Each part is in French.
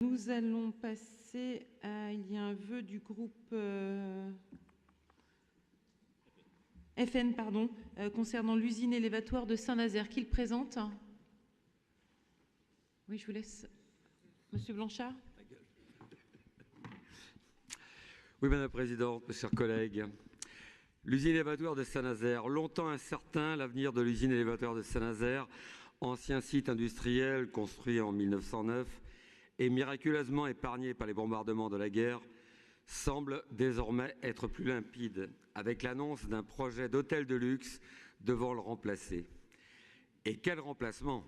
Nous allons passer à... Il y a un vœu du groupe FN, pardon, concernant l'usine élévatoire de Saint-Nazaire. Qui le présente? Oui, je vous laisse. Monsieur Blanchard. Oui, Madame la Présidente, mes chers collègues. L'usine élévatoire de Saint-Nazaire, longtemps incertain, l'avenir de l'usine élévatoire de Saint-Nazaire, ancien site industriel construit en 1909 et miraculeusement épargné par les bombardements de la guerre, semble désormais être plus limpide, avec l'annonce d'un projet d'hôtel de luxe devant le remplacer. Et quel remplacement!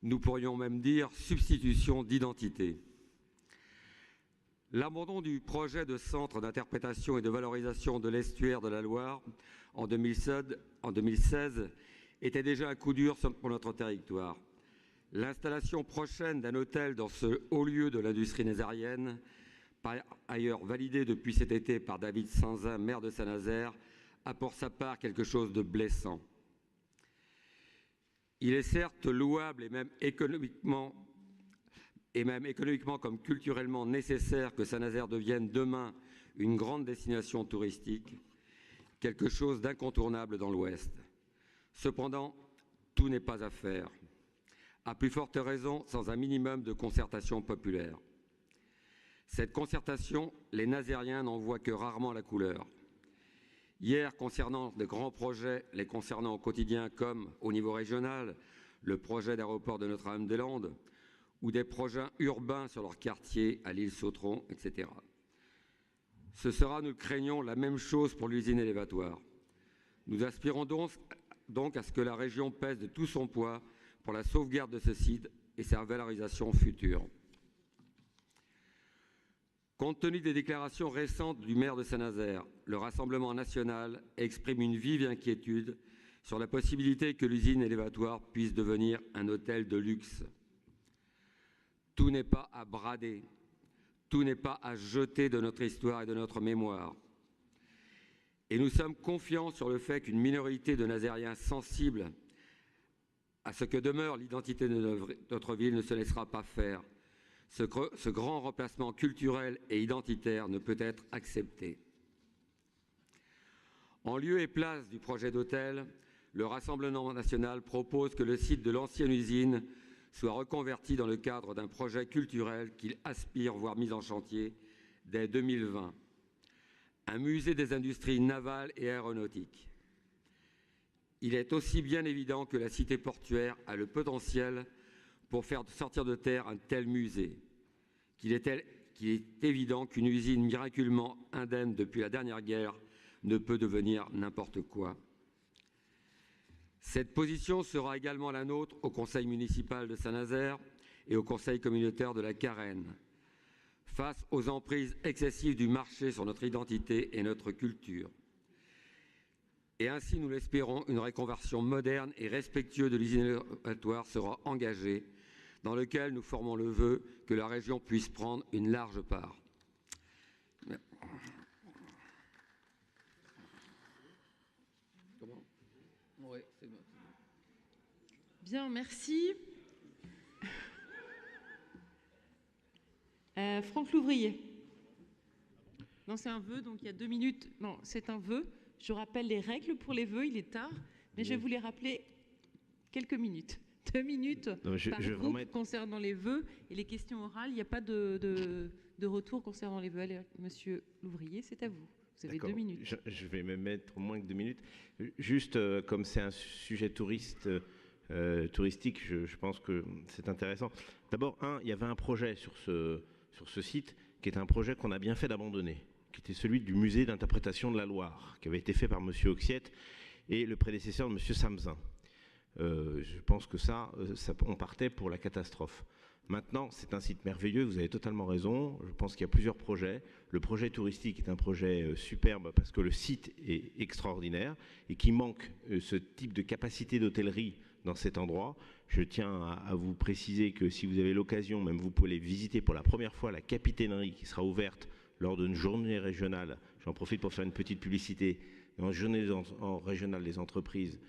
Nous pourrions même dire substitution d'identité. L'abandon du projet de centre d'interprétation et de valorisation de l'estuaire de la Loire en 2016 était déjà un coup dur pour notre territoire. L'installation prochaine d'un hôtel dans ce haut lieu de l'industrie nazarienne, par ailleurs validé depuis cet été par David Sanzin, maire de Saint-Nazaire, a pour sa part quelque chose de blessant. Il est certes louable et même économiquement comme culturellement nécessaire que Saint-Nazaire devienne demain une grande destination touristique, quelque chose d'incontournable dans l'Ouest. Cependant, tout n'est pas à faire. À plus forte raison, sans un minimum de concertation populaire. Cette concertation, les Nazériens n'en voient que rarement la couleur. Hier, concernant de grands projets, les concernant au quotidien comme au niveau régional, le projet d'aéroport de Notre-Dame-des-Landes, ou des projets urbains sur leur quartier à l'île Sautron, etc. Ce sera, nous le craignons, la même chose pour l'usine élévatoire. Nous aspirons donc à ce que la région pèse de tout son poids pour la sauvegarde de ce site et sa valorisation future. Compte tenu des déclarations récentes du maire de Saint-Nazaire, le Rassemblement national exprime une vive inquiétude sur la possibilité que l'usine élévatoire puisse devenir un hôtel de luxe. Tout n'est pas à brader, tout n'est pas à jeter de notre histoire et de notre mémoire. Et nous sommes confiants sur le fait qu'une minorité de Nazériens sensibles à ce que demeure l'identité de notre ville ne se laissera pas faire. Ce grand remplacement culturel et identitaire ne peut être accepté. En lieu et place du projet d'hôtel, le Rassemblement national propose que le site de l'ancienne usine soit reconverti dans le cadre d'un projet culturel qu'il aspire voir mis en chantier dès 2020. Un musée des industries navales et aéronautiques. Il est aussi bien évident que la cité portuaire a le potentiel pour faire sortir de terre un tel musée, qu'il est évident qu'une usine miraculeusement indemne depuis la dernière guerre ne peut devenir n'importe quoi. Cette position sera également la nôtre au conseil municipal de Saint-Nazaire et au conseil communautaire de la Carène, face aux emprises excessives du marché sur notre identité et notre culture. Et ainsi, nous l'espérons, une reconversion moderne et respectueuse de l'usine élévatoire sera engagée, dans lequel nous formons le vœu que la région puisse prendre une large part. Bien, merci. Franck Louvrier. Non, c'est un vœu, donc il y a 2 minutes. Non, c'est un vœu. Je rappelle les règles pour les vœux, il est tard, mais je vais vous les rappeler quelques minutes. 2 minutes par groupe concernant les vœux et les questions orales. Il n'y a pas de retour concernant les vœux. Allez, Monsieur Louvrier, c'est à vous. Vous avez 2 minutes. Je vais me mettre moins que 2 minutes. Juste, comme c'est un sujet touristique, je pense que c'est intéressant. D'abord, il y avait un projet sur ce site qui est un projet qu'on a bien fait d'abandonner, qui était celui du musée d'interprétation de la Loire, qui avait été fait par M. Oxiette et le prédécesseur de M. Samzin. Je pense que on partait pour la catastrophe. Maintenant, c'est un site merveilleux, vous avez totalement raison. Je pense qu'il y a plusieurs projets. Le projet touristique est un projet superbe parce que le site est extraordinaire et qu'il manque ce type de capacité d'hôtellerie dans cet endroit. Je tiens à vous préciser que si vous avez l'occasion, même vous pouvez visiter pour la première fois la capitainerie qui sera ouverte lors d'une journée régionale. J'en profite pour faire une petite publicité et en journée régionale des entreprises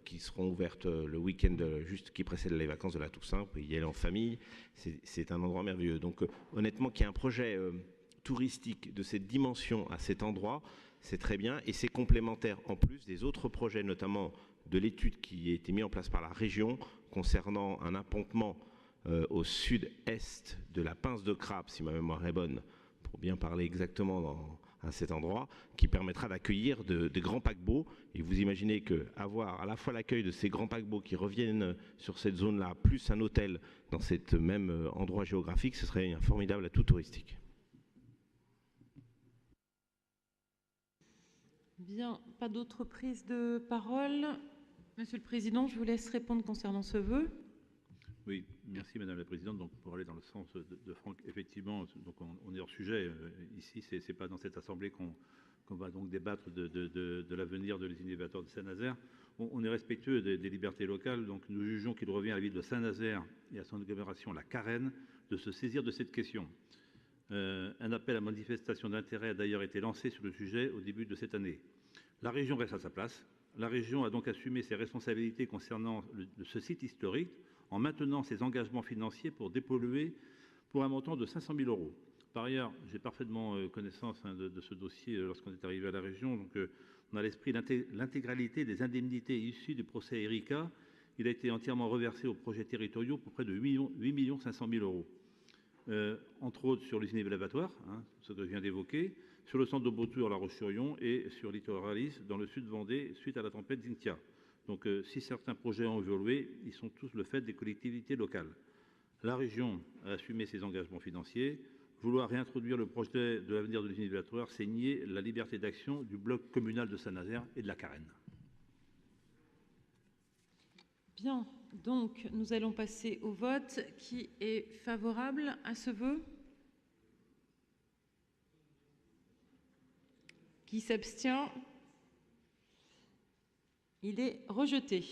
qui seront ouvertes le week-end juste qui précède les vacances de la Toussaint, vous pouvez y aller en famille, c'est un endroit merveilleux. Donc honnêtement qu'il y ait un projet touristique de cette dimension à cet endroit, c'est très bien, et c'est complémentaire en plus des autres projets, notamment de l'étude qui a été mise en place par la région concernant un appontement au sud-est de la Pince de Crabe, si ma mémoire est bonne, pour bien parler exactement à cet endroit, qui permettra d'accueillir de grands paquebots. Et vous imaginez qu'avoir à la fois l'accueil de ces grands paquebots qui reviennent sur cette zone-là, plus un hôtel dans cet même endroit géographique, ce serait un formidable atout touristique. Bien, pas d'autres prises de parole. Monsieur le Président, je vous laisse répondre concernant ce vœu. Oui, merci Madame la Présidente. Donc pour aller dans le sens de Franck, effectivement, donc on est hors sujet. Ici, c'est pas dans cette assemblée qu'on va donc débattre de l'avenir de l'usine élévateur de Saint-Nazaire. On est respectueux des libertés locales, donc nous jugeons qu'il revient à la ville de Saint-Nazaire et à son agglomération, la Carène, de se saisir de cette question. Un appel à manifestation d'intérêt a d'ailleurs été lancé sur le sujet au début de cette année. La région reste à sa place. La région a donc assumé ses responsabilités concernant ce site historique en maintenant ses engagements financiers pour dépolluer pour un montant de 500 000 €. Par ailleurs, j'ai parfaitement connaissance de ce dossier lorsqu'on est arrivé à la région. Donc, on a à l'esprit l'intégralité des indemnités issues du procès Erika. Il a été entièrement reversé aux projets territoriaux pour près de 8 500 000 €. Entre autres sur l'usine élévatoire, ce que je viens d'évoquer, sur le centre de Beautour, La Roche-sur-Yon, et sur Littoralis, dans le sud de Vendée, suite à la tempête Xynthia. Donc, si certains projets ont évolué, ils sont tous le fait des collectivités locales. La région a assumé ses engagements financiers. Vouloir réintroduire le projet de l'avenir de l'usine élévatoire, c'est nier la liberté d'action du bloc communal de Saint-Nazaire et de la Carène. Bien, donc nous allons passer au vote. Qui est favorable à ce vœu? Qui s'abstient? Il est rejeté.